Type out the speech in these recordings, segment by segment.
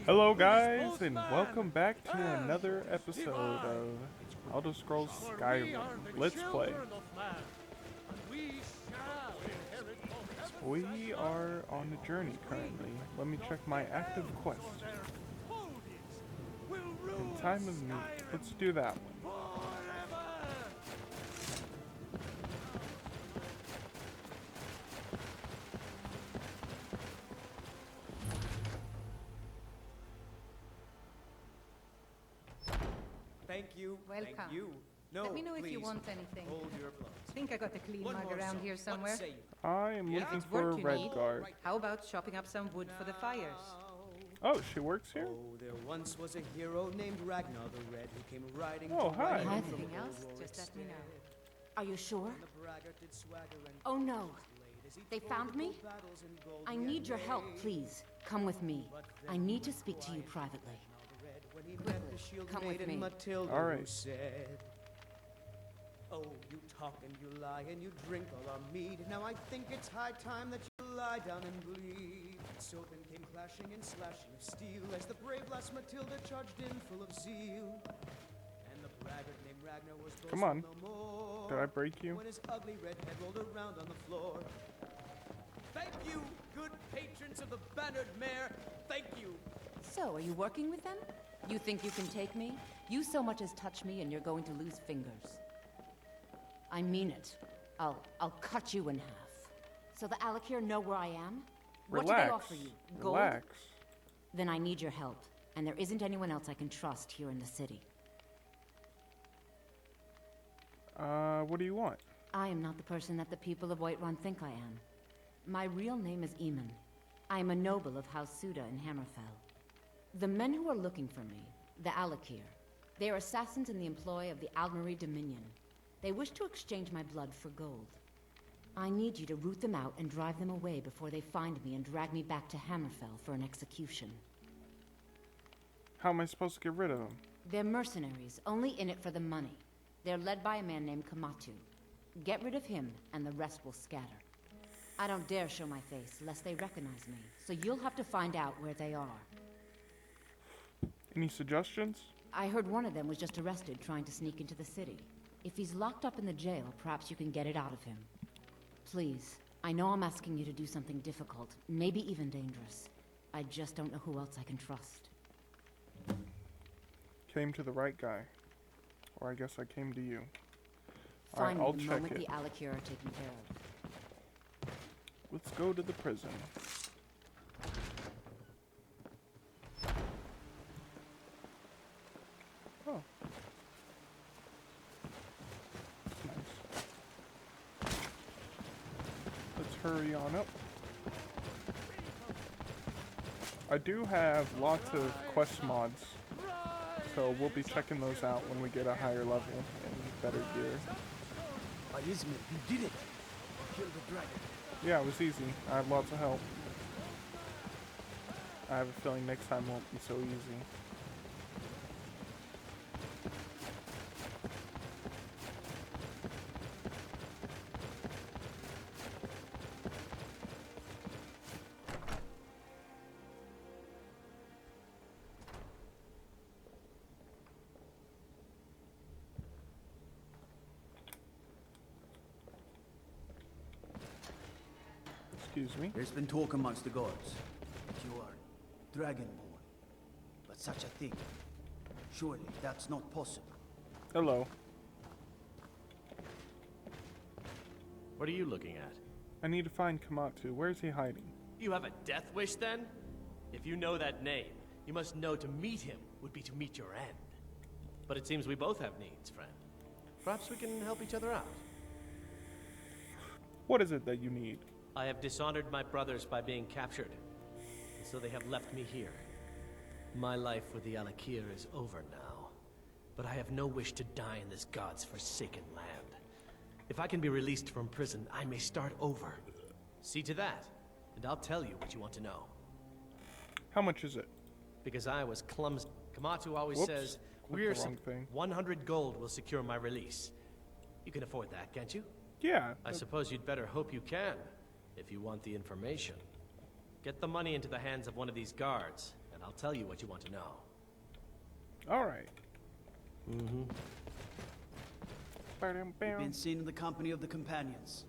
Hello guys, and welcome back to another episode of Elder Scrolls Skyrim. Let's play. We are on a journey currently. Let me check my active quest. In time of need. Let's do that one. Thank you. Welcome. Thank you. No, Let me know if you please, want anything. hold your applause. Think I got a clean One mug more around song. here What somewhere? say you? I am Yeah? looking It's for a work you red need. guard. How about chopping up some wood for the fires? Oh, she works here? Oh, there once was a hero named Ragnar the Red who came riding Oh, to hi. right Anything from the else? war Just let me know. Are you sure? And the braggart did swagger and Oh no. laid as he They told found of me? gold battles and gold I he need had your help, made. please. Come with me. But I then need to speak to you privately. Ragnar the Red, when he met the shield Come with maiden me. Matilda, All who right. said, "Oh, you talk and you lie and you drink all our mead. Now I think it's high time that you lie down and bleed." So then came clashing and slashing of steel as the brave lass Matilda charged in full of zeal. And the braggart named Ragnar was Come on. boastful no more. Did I break you? When his ugly red head rolled around on the floor. Thank you, good patrons of the bannered mare. Thank you. So, are you working with them? You think you can take me? You so much as touch me and you're going to lose fingers. I mean it. I'll cut you in half. So the Alakir know where I am? What do they Relax. offer you? Gold? Relax. Then I need your help. And there isn't anyone else I can trust here in the city. What do you want? I am not the person that the people of Whiterun think I am. My real name is Eamon. I am a noble of House Suda in Hammerfell. The men who are looking for me, the Alakir, they are assassins in the employ of the Almeri Dominion. They wish to exchange my blood for gold. I need you to root them out and drive them away before they find me and drag me back to Hammerfell for an execution. How am I supposed to get rid of them? They're mercenaries, only in it for the money. They're led by a man named Kamatu. Get rid of him, and the rest will scatter. I don't dare show my face, lest they recognize me, so you'll have to find out where they are. Any suggestions? I heard one of them was just arrested trying to sneak into the city. If he's locked up in the jail, perhaps you can get it out of him. Please, I know I'm asking you to do something difficult, maybe even dangerous. I just don't know who else I can trust. Came to the right guy. Or I guess I came to you. Alright, Find me I'll the check moment it. the Alakir are taken care of. Let's go to the prison. Oh. Nice. Let's hurry on up. I do have lots of quest mods, so we'll be checking those out when we get a higher level and better gear. Ismet, you did it. Killed the dragon. Yeah, it was easy. I have lots of help. I have a feeling next time won't be so easy. Excuse me. There's been talk amongst the gods that you are dragonborn. But such a thing, surely that's not possible. Hello. What are you looking at? I need to find Kamatu. Where's he hiding? You have a death wish then? If you know that name, you must know to meet him would be to meet your end. But it seems we both have needs, friend. Perhaps we can help each other out. What is it that you need? I have dishonored my brothers by being captured, and so they have left me here. My life with the Alakir is over now, but I have no wish to die in this god's forsaken land. If I can be released from prison, I may start over. See to that, and I'll tell you what you want to know. How much is it? Because I was clumsy. Kamatu always Whoops. says, Clicked the wrong thing. 100 gold will secure my release. You can afford that, can't you? Yeah. I suppose you'd better hope you can, if you want the information. Get the money into the hands of one of these guards, and I'll tell you what you want to know. Alright. Mm-hmm. You've been seen in the company of the companions.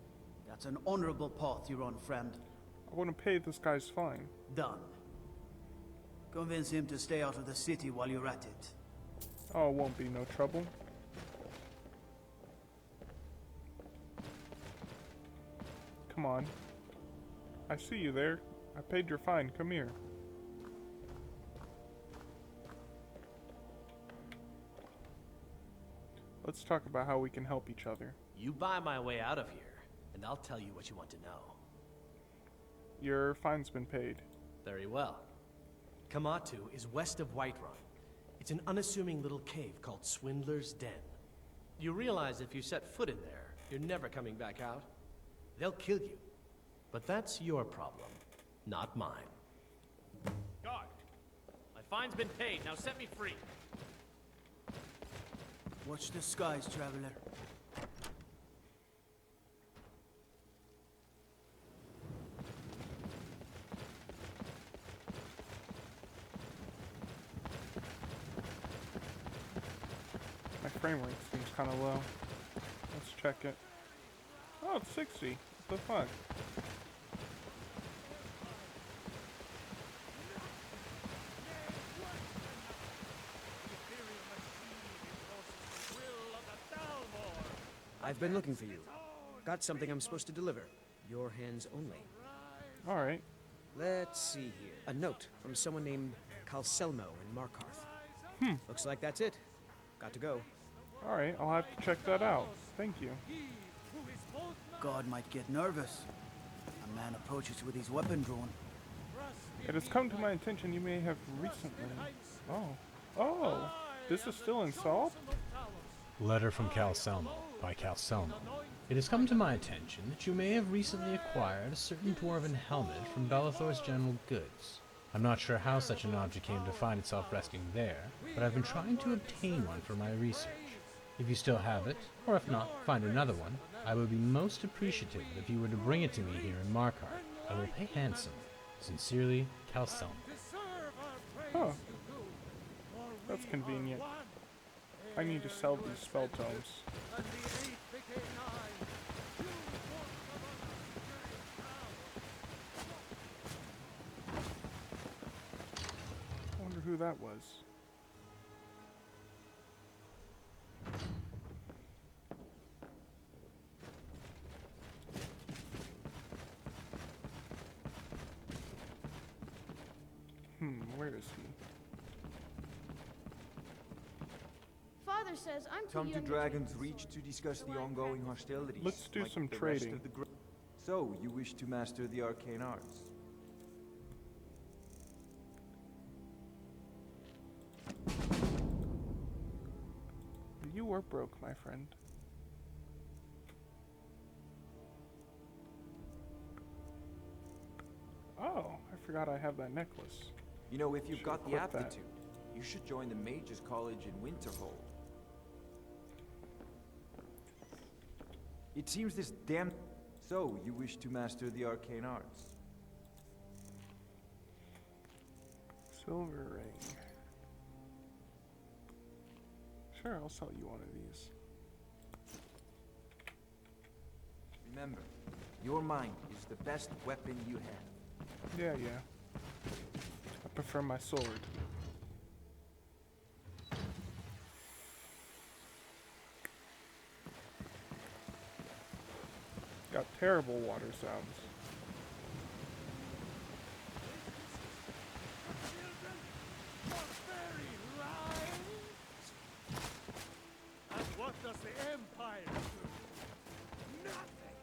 That's an honorable path you're on, friend. I want to pay this guy's fine. Done. Convince him to stay out of the city while you're at it. Oh, it won't be no trouble. Come on. I see you there. I paid your fine. Come here. Let's talk about how we can help each other. You buy my way out of here, and I'll tell you what you want to know. Your fine's been paid. Very well. Kamatu is west of Whiterun. It's an unassuming little cave called Swindler's Den. You realize if you set foot in there, you're never coming back out? They'll kill you. But that's your problem, not mine. Guard! My fine's been paid, now set me free! Watch the skies, traveler. My frame rate seems kind of low. Let's check it. Oh, it's 60. What the fuck? I've been looking for you. Got something I'm supposed to deliver. Your hands only. Alright. Let's see here. A note from someone named Calselmo in Markarth. Looks like that's it. Got to go. Alright, I'll have to check that out. Thank you. God might get nervous. A man approaches with his weapon drawn. It has come to my attention you may have recently... Oh. Oh! This is still in Salt? Letter from Calselmo, by Calselmo. It has come to my attention that you may have recently acquired a certain dwarven helmet from Bellathor's General Goods. I'm not sure how such an object came to find itself resting there, but I've been trying to obtain one for my research. If you still have it, or if not, find another one, I would be most appreciative if you were to bring it to me here in Markarth. I will pay handsome. Sincerely, Calselmo. Huh. That's convenient. I need to sell these spell tomes. I wonder who that was. Where is he? Father says I'm too Come to young Dragon's train Reach swords. to discuss the ongoing hostilities. Let's do like some the rest trading. of the So, you wish to master the arcane arts? You were broke, my friend. Oh, I forgot I have that necklace. You know, if you've Should got the equip that. aptitude, you should join the Mages College in Winterhold. It seems this damn... So, you wish to master the arcane arts? Silver ring. Sure, I'll sell you one of these. Remember, your mind is the best weapon you have. Yeah. I prefer my sword. Got terrible water sounds. And what does the Empire do? Nothing!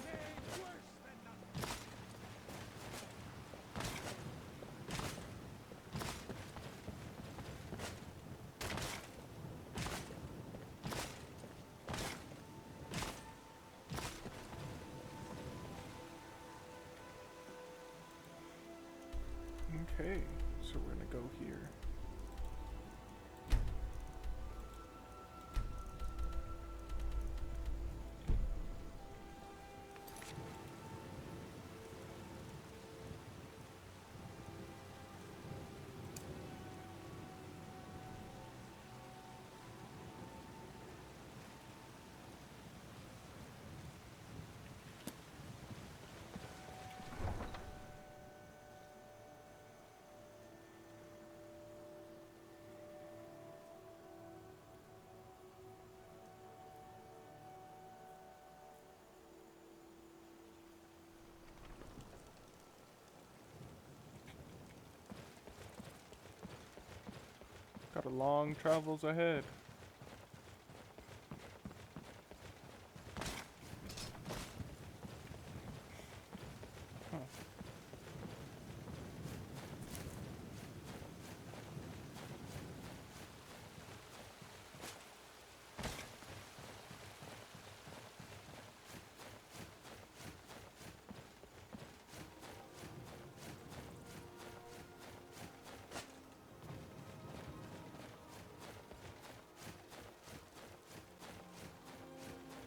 Nay, worse than nothing! Okay, so we're gonna go here. long travels ahead. Huh.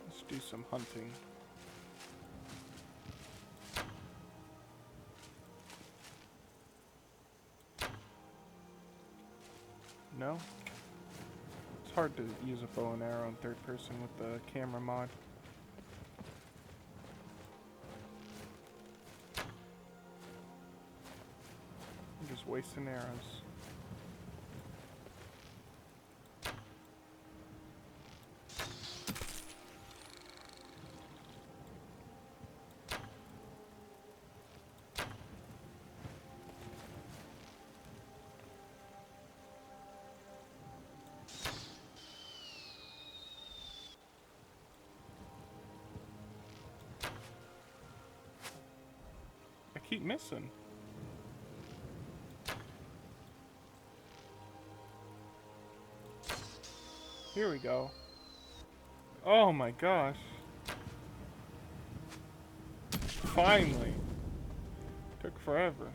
Let's do some hunting. No? It's hard to use a bow and arrow in third person with the camera mod. I'm just wasting arrows. I keep missing. Here we go. Oh my gosh. Finally. Took forever.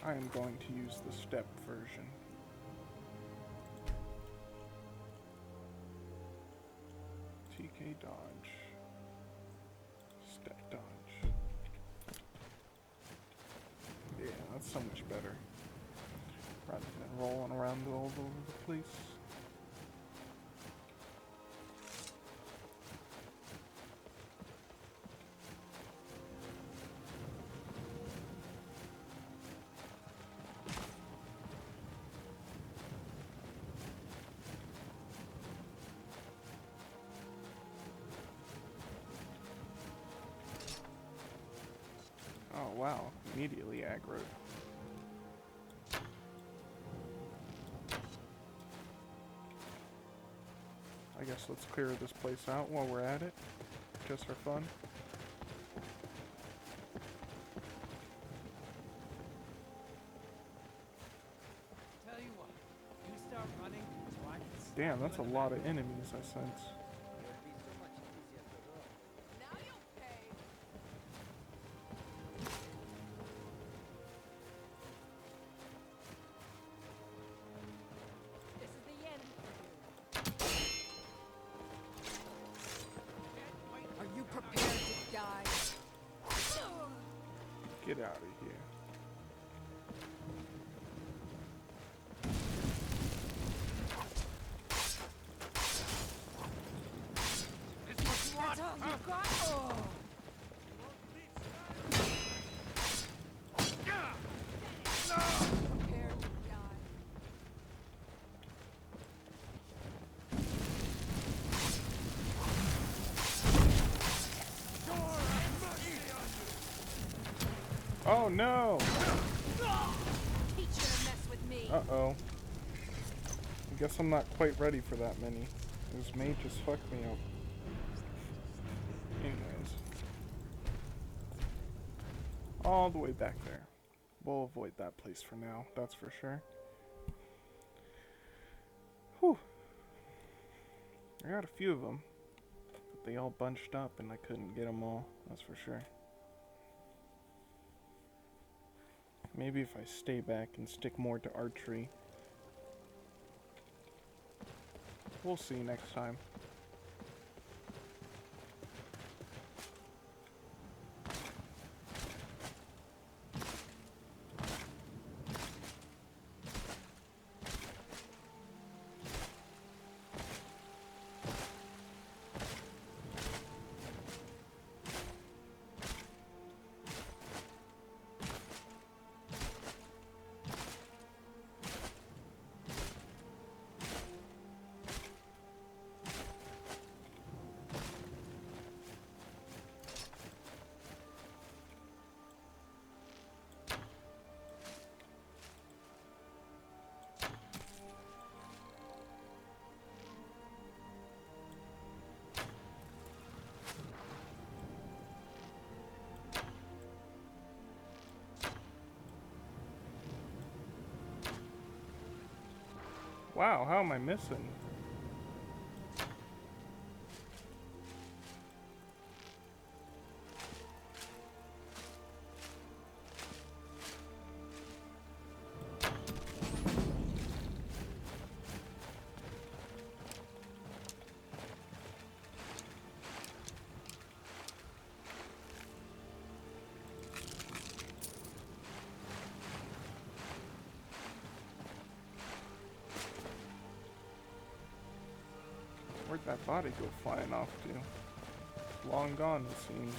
I am going to use the step version. TK dodge. Step dodge. Yeah, that's so much better. Rather than rolling around all over the place. Oh wow, immediately aggroed. I guess let's clear this place out while we're at it, just for fun. Tell you what, you start running so I can Damn, that's a lot of enemies I sense. This is the end. Are you prepared to die? Get out of here. That's all you got? Oh. Prepare to die. Oh no! Teach you to mess with me. Uh-oh. I guess I'm not quite ready for that many. This mage just fucked me up. Anyways. All the way back there. We'll avoid that place for now, that's for sure. Whew. I got a few of them. But they all bunched up and I couldn't get them all, that's for sure. Maybe if I stay back and stick more to archery. We'll see next time. Wow, how am I missing? Where'd that body go flying off to? Long gone, it seems.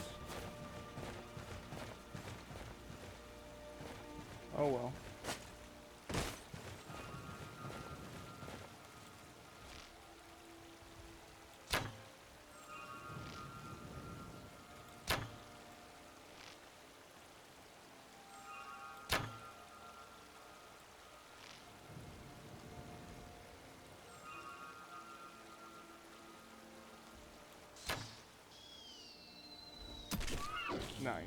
Oh well. Nice.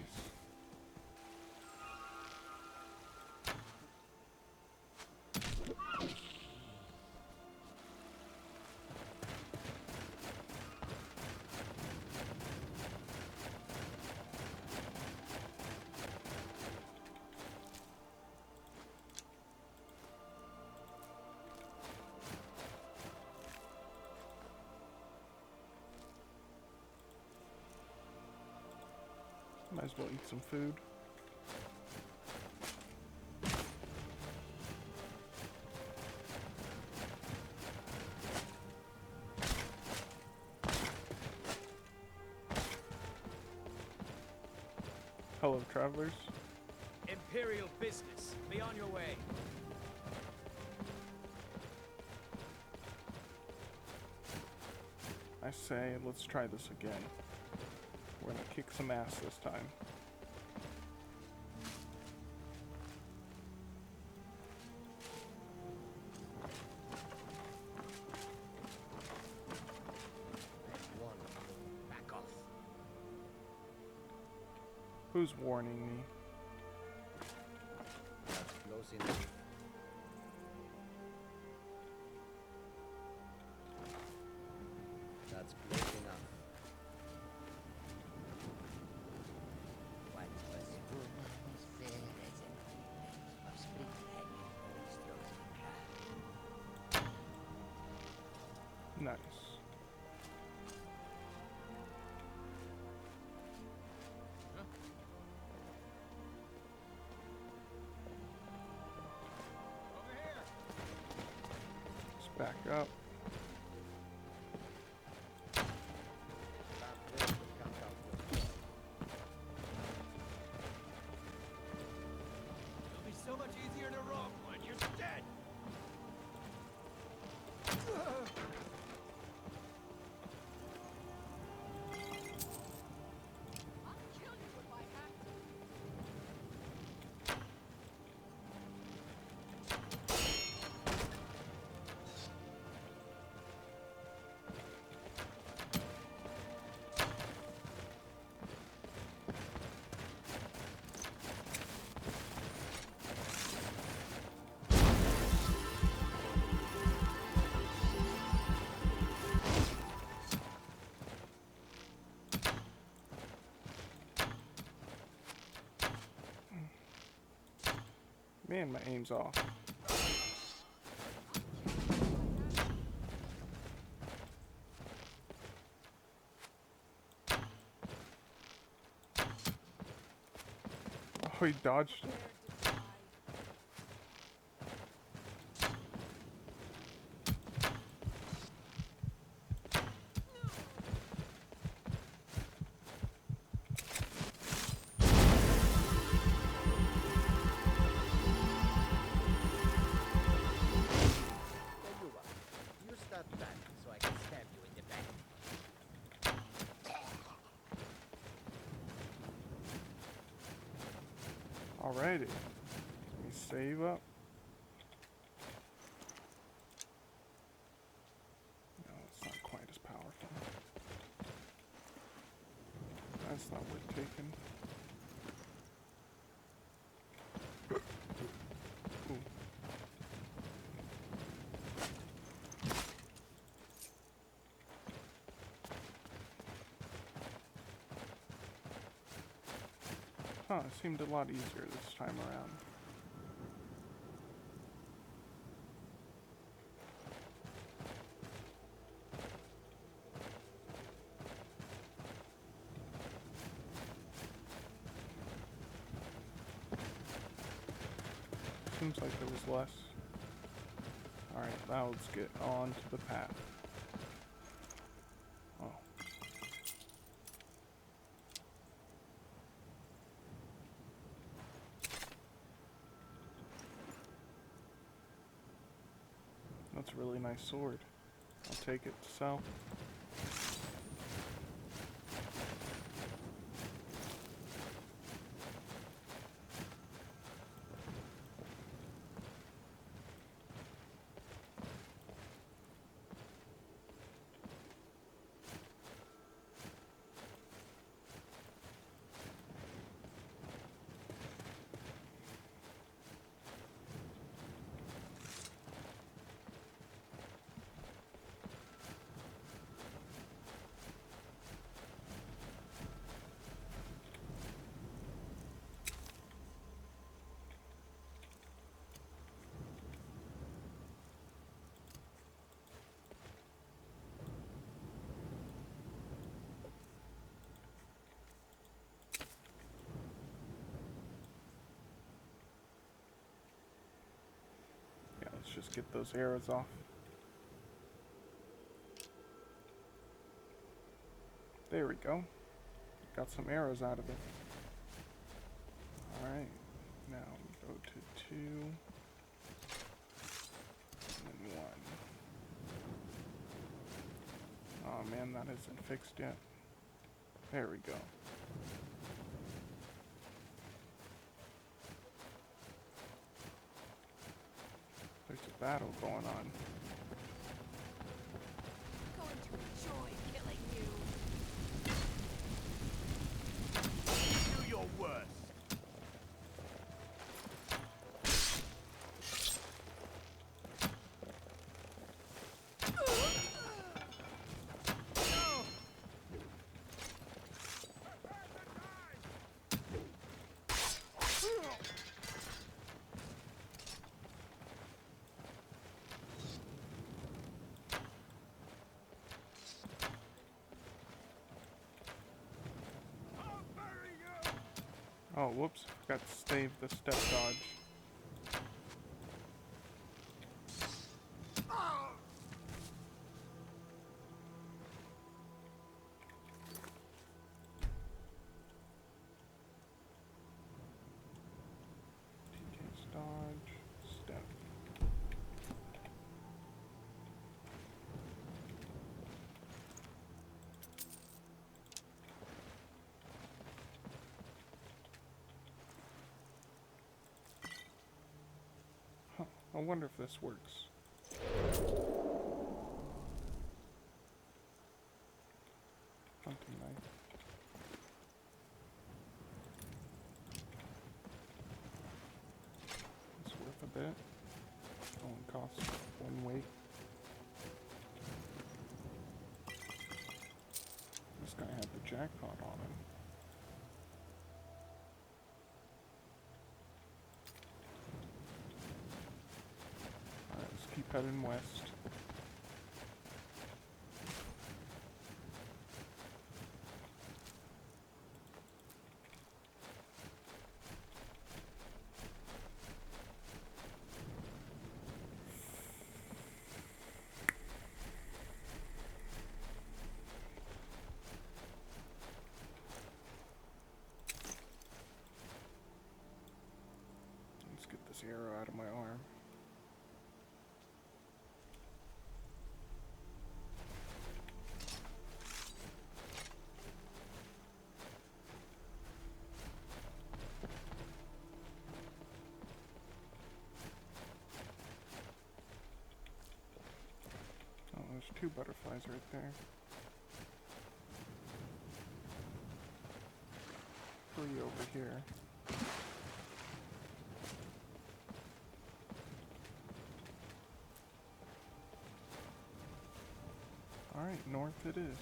Might as well eat some food. Hello, travelers. Imperial business. Be on your way. I say, let's try this again. We're gonna kick some ass this time. Back off. Who's warning me? That's close enough. That's close enough. Nice. Let's back up. It'll be so much easier in a wrong one. You're dead. Man, my aim's off. Oh, he dodged it. You start back so I can stab you in the back. Alrighty. Let me save up. No, it's not quite as powerful. That's not worth taking. Ooh. Huh, it seemed a lot easier this time around. Seems like there was less. Alright, now let's get on to the path. Oh. That's a really nice sword. I'll take it to sell. Let's just get those arrows off. There we go. Got some arrows out of it. Alright, now we go to 2, and then 1. Oh man, that isn't fixed yet. There we go. There's a battle going on. Going to enjoy killing you. Do your worst. Oh, whoops. Forgot to save the step dodge. TK's dodge, step. I wonder if this works. Hunting knife. It's worth a bit. Only costs 1 weight. This guy had the jackpot on him. Keep heading west. Let's get this arrow out of my arm. There's 2 butterflies right there. 3 over here. Alright, north it is.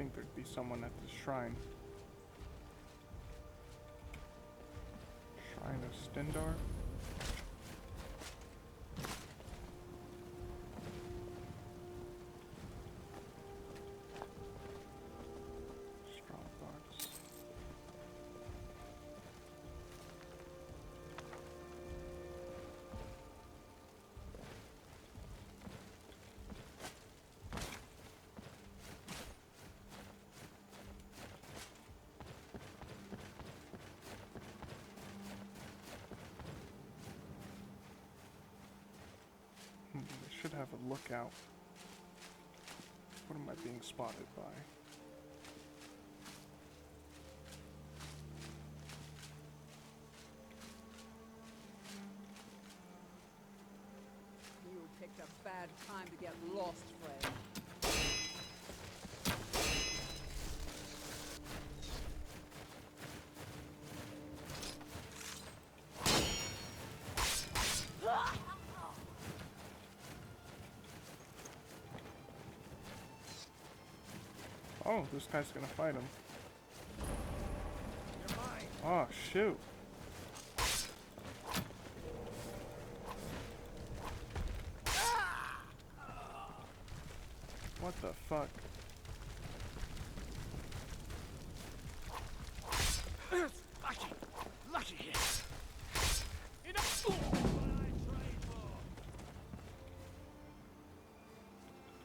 think there'd be someone at the shrine. Shrine of Stindar? Strong box. They should have a lookout. What am I being spotted by? You picked a bad time to get lost, friend. Oh, this guy's gonna fight him. Oh, shoot. What the fuck? Lucky hit.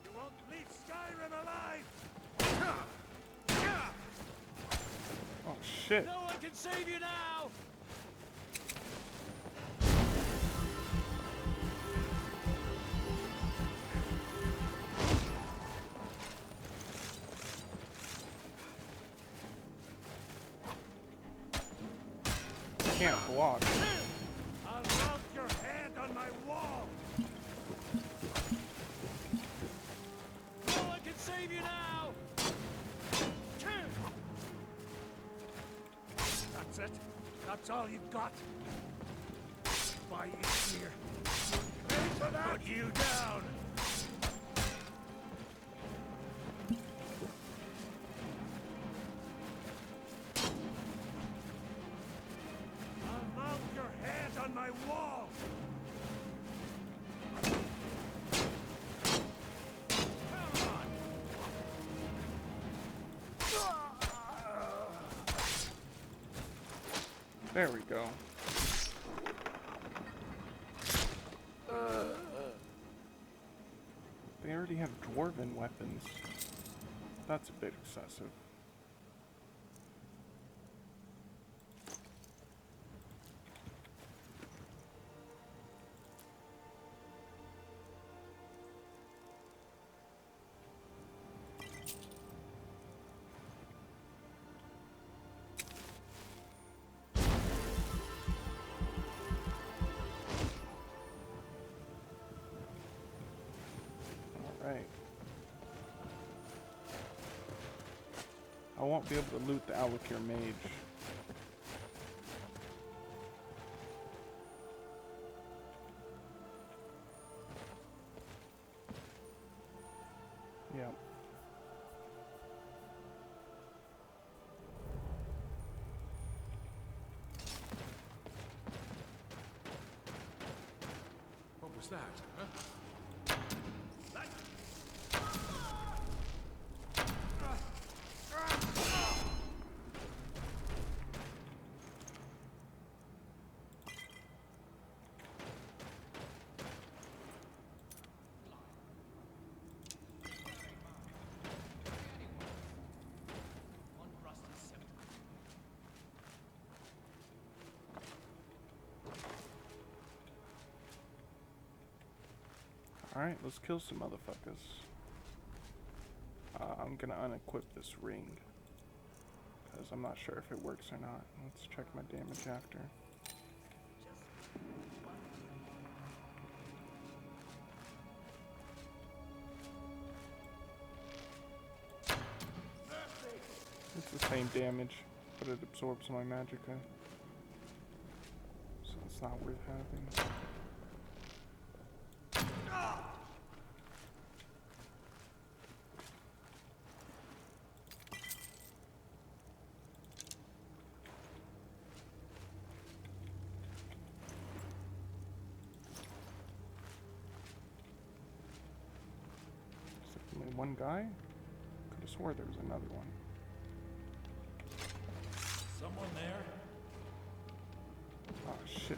You won't leave Skyrim alive! Oh, shit. No one can save you now! Can't block. I'll mount your hand on my wall! No one can save you now! That's it? That's all you've got? By each year. Put you down! I'll mount your hand on my wall! Come on! There we go. They already have dwarven weapons. That's a bit excessive. Alright. I won't be able to loot the Alakir mage. Yep. What was that, huh? Alright, let's kill some motherfuckers. I'm gonna unequip this ring. Because I'm not sure if it works or not. Let's check my damage after. It's the same damage, but it absorbs my magicka. So it's not worth having. one guy? Could have swore there was another one. Someone there? Oh shit.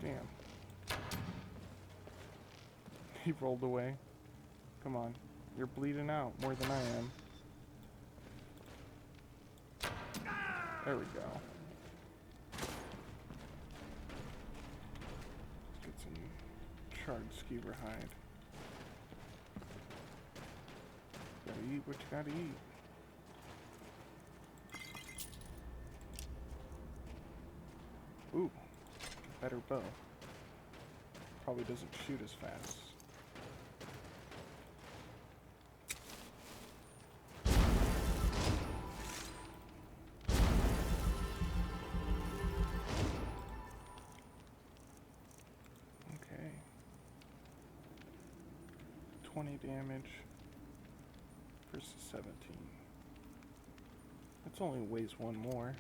Damn. He rolled away. Come on. You're bleeding out more than I am. There we go. Let's get some charred skewer hide. Gotta eat what you gotta eat. Ooh, better bow. Probably doesn't shoot as fast. Okay. 20 damage versus 17. That's only weighs one more.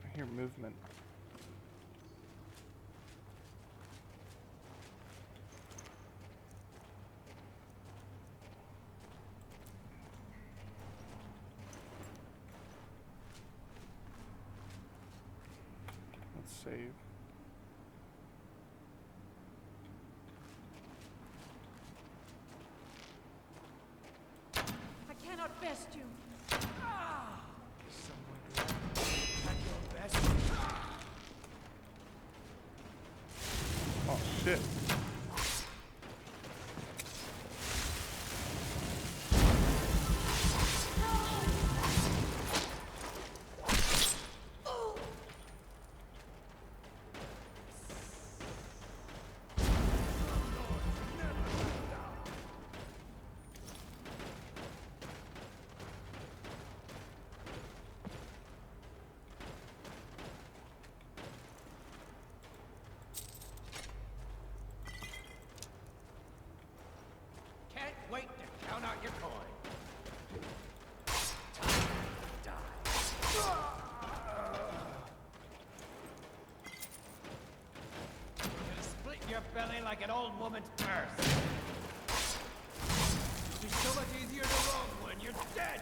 I hear movement. Let's save. I cannot best you. Oh shit. Can't wait to count out your coin. Gonna split your belly like an old woman's purse. It'll be so much easier to roll when you're dead.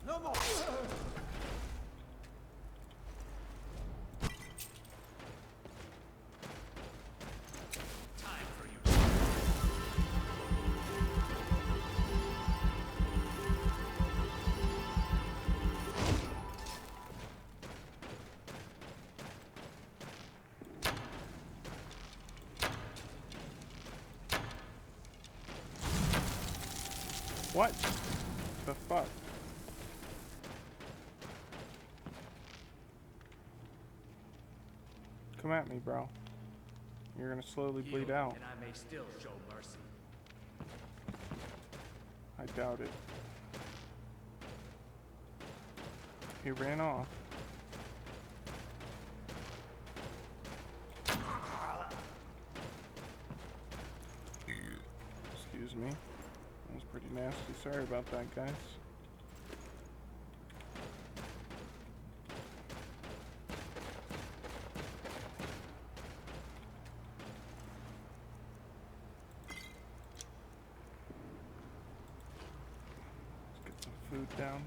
No more. Time for you. What the fuck? Come at me, bro. You're gonna slowly bleed out. And I may still show mercy. I doubt it. He ran off. Excuse me. That was pretty nasty. Sorry about that, guys. Let's get some food down.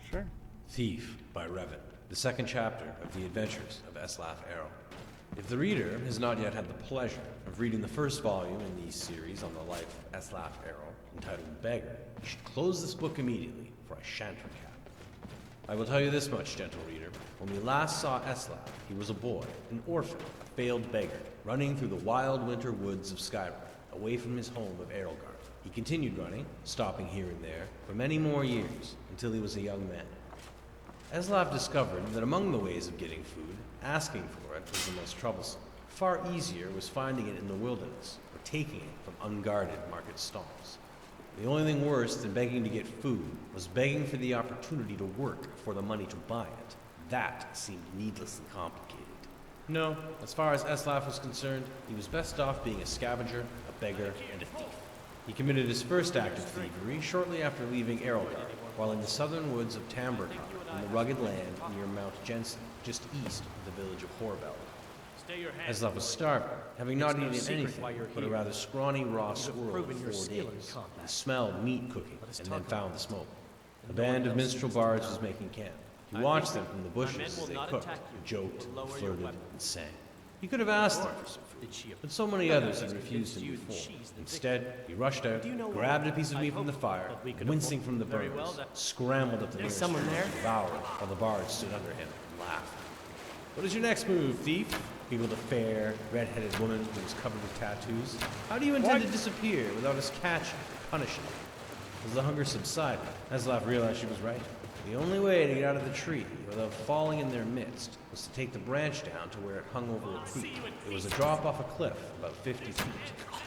Sure. Thief by Revit, the second chapter of the adventures of Eslaf Arrow. If the reader has not yet had the pleasure of reading the first volume in the series on the life of Eslaf Arrow, entitled Beggar, you should close this book immediately, for I shan't recap. I will tell you this much, gentle reader. When we last saw Eslaf, he was a boy, an orphan, a failed beggar, running through the wild winter woods of Skyrim, away from his home of Erelgard. He continued running, stopping here and there, for many more years, until he was a young man. Eslaf discovered that among the ways of getting food, asking for it was the most troublesome. Far easier was finding it in the wilderness, or taking it from unguarded market stalls. The only thing worse than begging to get food was begging for the opportunity to work for the money to buy it. That seemed needlessly complicated. No, as far as Eslaf was concerned, he was best off being a scavenger, a beggar, and a thief. He committed his first act of thievery shortly after leaving Erelgard, while in the southern woods of Tambergar, in the rugged land near Mount Jensen, just east of the village of Horbel. Eslaf was starving, having not eaten anything but a rather scrawny raw squirrel for 4 days. He smelled meat cooking, and then found the smoke. A band of minstrel bards was making camp. He watched them from the bushes as they cooked, joked, flirted, and sang. He could have asked them for some food, but so many others had refused him before. Instead, he rushed out, grabbed a piece of meat from the fire, and wincing from the burns, scrambled up the nearest tree to devour it while the bards stood under him and laughed. "What is your next move, thief?" giggled a fair, red-headed woman who was covered with tattoos. "How do you intend to disappear without us catching and punishing you?" As the hunger subsided, Eslaf realized she was right. The only way to get out of the tree without falling in their midst was to take the branch down to where it hung over a creek. It was a drop off a cliff about 50 feet.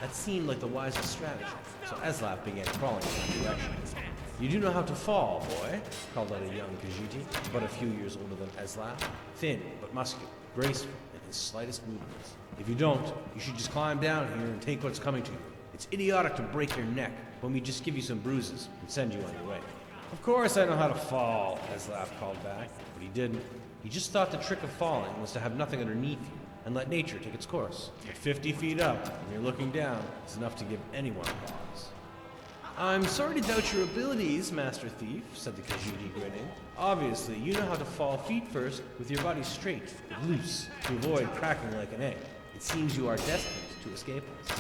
That seemed like the wisest strategy, so Eslaf began crawling in that direction. "You do know how to fall, boy," called out a young Khajiit, but a few years older than Eslaf, thin but muscular, graceful in his slightest movements. "If you don't, you should just climb down here and take what's coming to you. It's idiotic to break your neck when we just give you some bruises and send you on your way." "Of course I know how to fall," Eslaf called back, but he didn't. He just thought the trick of falling was to have nothing underneath you and let nature take its course. At 50 feet up, when you're looking down, is enough to give anyone pause. "I'm sorry to doubt your abilities, Master Thief," said the Khajiit, grinning. "Obviously, you know how to fall feet first with your body straight but loose to avoid cracking like an egg. It seems you are destined to escape us."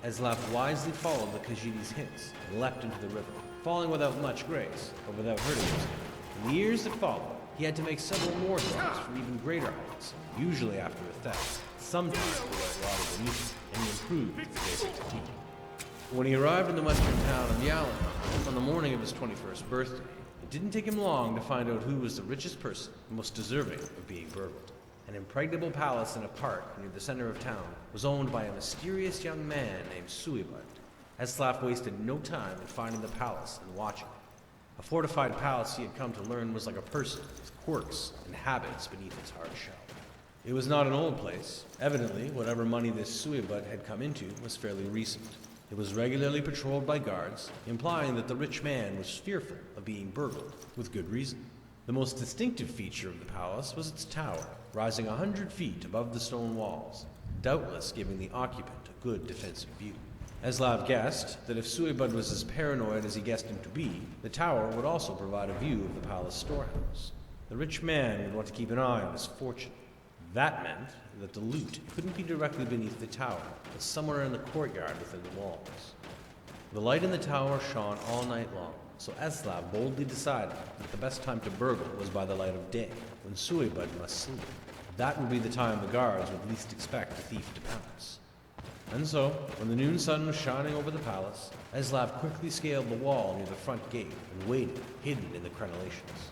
Eslaf wisely followed the Khajiit's hints and leapt into the river, falling without much grace, but without hurting himself. In the years that followed, he had to make several more drops from even greater heights, usually after a theft, sometimes without water beneath him, and he improved his basic technique. When he arrived in the western town of Yalon on the morning of his 21st birthday, it didn't take him long to find out who was the richest person and most deserving of being burgled. An impregnable palace in a park near the center of town was owned by a mysterious young man named Suibud. Eslaf wasted no time in finding the palace and watching it. A fortified palace he had come to learn was like a person, with quirks and habits beneath its hard shell. It was not an old place. Evidently, whatever money this Suibud had come into was fairly recent. It was regularly patrolled by guards, implying that the rich man was fearful of being burgled, with good reason. The most distinctive feature of the palace was its tower, rising 100 feet above the stone walls, doubtless giving the occupant a good defensive view. Eslaf guessed that if Suibud was as paranoid as he guessed him to be, the tower would also provide a view of the palace storehouse. The rich man would want to keep an eye on his fortune. That meant that the loot couldn't be directly beneath the tower, but somewhere in the courtyard within the walls. The light in the tower shone all night long, so Eslaf boldly decided that the best time to burgle was by the light of day, when Suibud must sleep. That would be the time the guards would least expect the thief to pounce. And so, when the noon sun was shining over the palace, Eslaf quickly scaled the wall near the front gate and waited, hidden in the crenellations.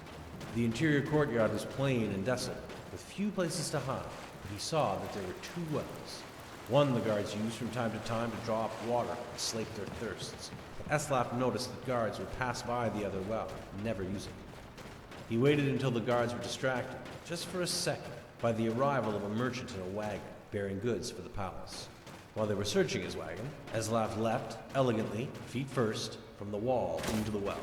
The interior courtyard was plain and desolate, with few places to hide, but he saw that there were 2 wells. One the guards used from time to time to draw up water and slake their thirsts, but Eslaf noticed that guards would pass by the other well, never using it. He waited until the guards were distracted, just for a second, by the arrival of a merchant in a wagon, bearing goods for the palace. While they were searching his wagon, Eslaf leapt, elegantly, feet first, from the wall into the well.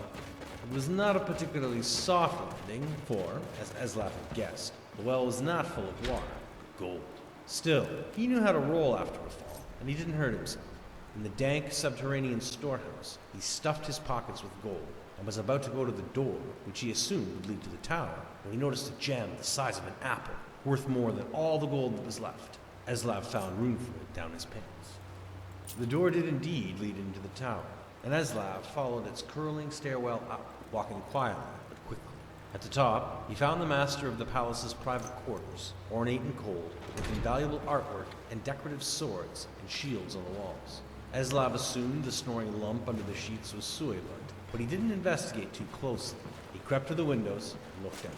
It was not a particularly soft landing, for, as Eslaf had guessed, the well was not full of water, but gold. Still, he knew how to roll after a fall, and he didn't hurt himself. In the dank subterranean storehouse, he stuffed his pockets with gold, and was about to go to the door, which he assumed would lead to the tower, when he noticed a gem the size of an apple, worth more than all the gold that was left. Eslav found room for it down his pants. The door did indeed lead into the tower, and Eslav followed its curling stairwell up, walking quietly but quickly. At the top, he found the master of the palace's private quarters, ornate and cold, with invaluable artwork and decorative swords and shields on the walls. Eslav assumed the snoring lump under the sheets was Sueylund, but he didn't investigate too closely. He crept to the windows and looked out.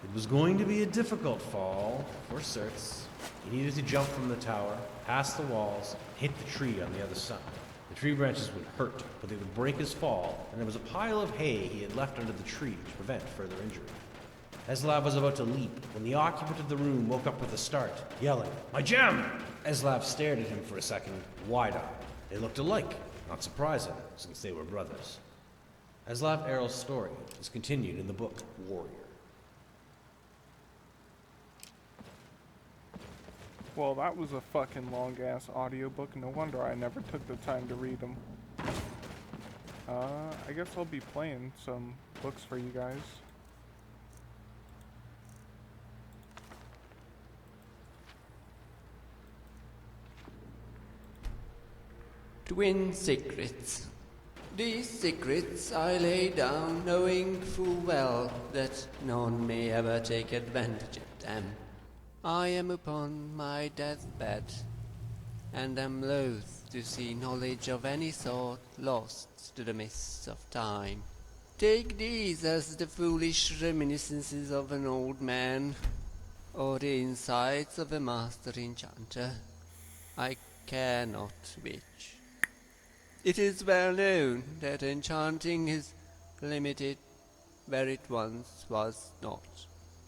It was going to be a difficult fall, for certs. He needed to jump from the tower, past the walls, and hit the tree on the other side. The tree branches would hurt, but they would break his fall, and there was a pile of hay he had left under the tree to prevent further injury. Eslav was about to leap when the occupant of the room woke up with a start, yelling, "My gem!" Eslav stared at him for a second, wide-eyed. They looked alike, not surprising, since they were brothers. Eslav Errol's story is continued in the book Warrior. Well, that was a fucking long-ass audiobook. No wonder I never took the time to read them. I guess I'll be playing some books for you guys. Twin secrets. These secrets I lay down, knowing full well that none may ever take advantage of them. I am upon my deathbed, and am loath to see knowledge of any sort lost to the mists of time. Take these as the foolish reminiscences of an old man, or the insights of a master enchanter. I care not which. It is well known that enchanting is limited where it once was not.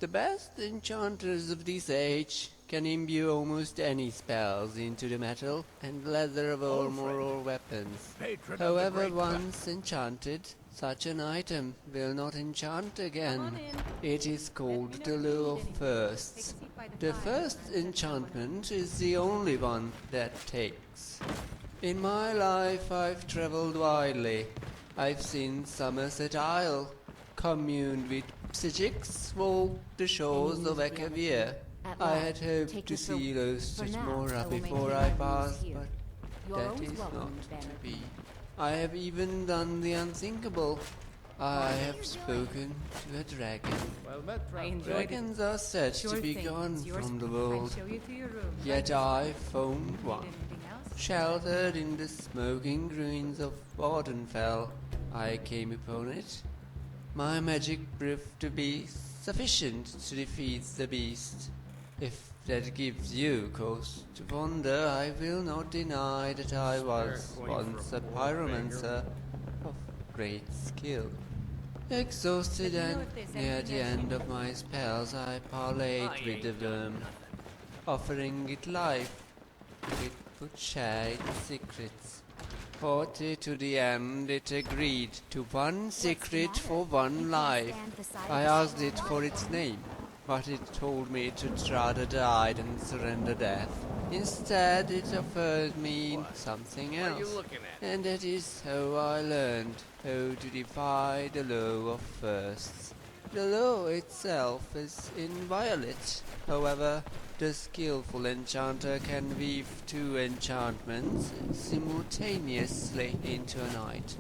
The best enchanters of this age can imbue almost any spells into the metal and leather of armor or weapons. However, once enchanted, such an item will not enchant again. It is called the Law of Firsts. The first enchantment is the only one that takes. In my life I've traveled widely. I've seen Somerset Isle, communed with psychics, walked the shores of Akavir. I had hoped to see Lostris Mora before I passed, but that is not to be. I have even done the unthinkable. I have spoken to a dragon. Dragons are said to be gone from the world, yet I found one. Sheltered in the smoking ruins of Wardenfell, I came upon it. My magic proved to be sufficient to defeat the beast. If that gives you cause to wonder, I will not deny that I was once a pyromancer of great skill. Exhausted and near the end of my spells, I parleyed with the worm, offering it life. It would share its secrets. Haughty to the end, it agreed to one secret for one life. I asked it for its name, but it told me to rather die than surrender death. Instead, it offered me something else, and that is how I learned how to defy the law of firsts. The law itself is inviolate. However, the skillful enchanter can weave two enchantments simultaneously into a night.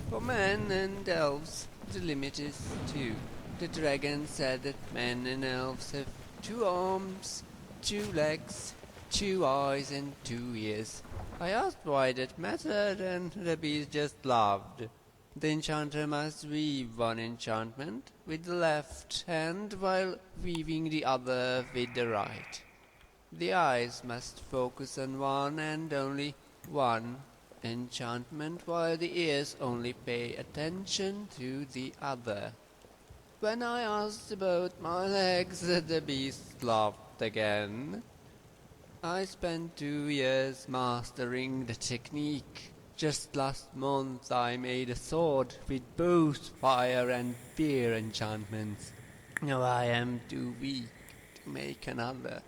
For men and elves, the limit is two. The dragon said that men and elves have 2 arms, 2 legs, 2 eyes and 2 ears. I asked why that mattered, and the beast just laughed. The enchanter must weave one enchantment with the left hand while weaving the other with the right. The eyes must focus on one and only one enchantment, while the ears only pay attention to the other. When I asked about my legs, the beast laughed again. I spent 2 years mastering the technique. Just last month I made a sword with both fire and fear enchantments. Now I am too weak to make another.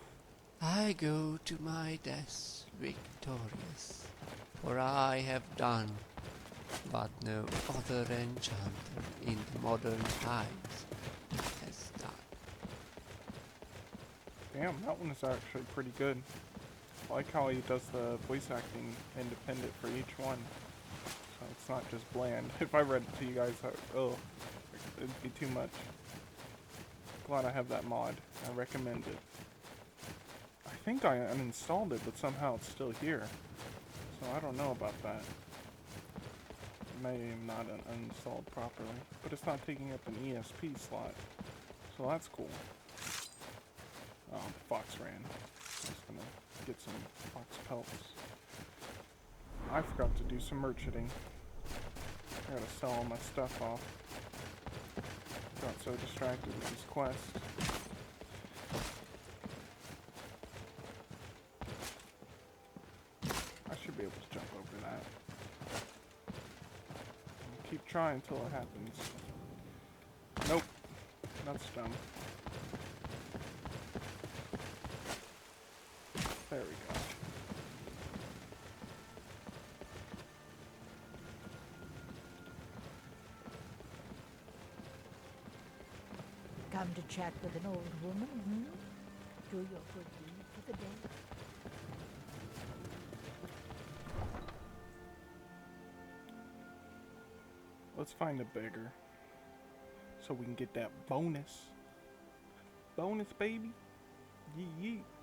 I go to my death victorious, for I have done what no other enchanter in modern times has done. Damn, that one is actually pretty good. I like how he does the voice acting independent for each one. So it's not just bland. If I read it to you guys, it'd be too much. Glad I have that mod. I recommend it. I think I uninstalled it, but somehow it's still here. So I don't know about that. It may have not uninstalled properly, but it's not taking up an ESP slot. So that's cool. Oh, the fox ran. Just gonna get some fox pelts. I forgot to do some merchanting. I gotta sell all my stuff off. Got so distracted with this quest. I should be able to jump over that. Keep trying until it happens. Nope. That's dumb. There we go. Come to chat with an old woman, hmm? Do your good deed for the day. Let's find a beggar. So we can get that bonus. Bonus, baby. Yeet yeet.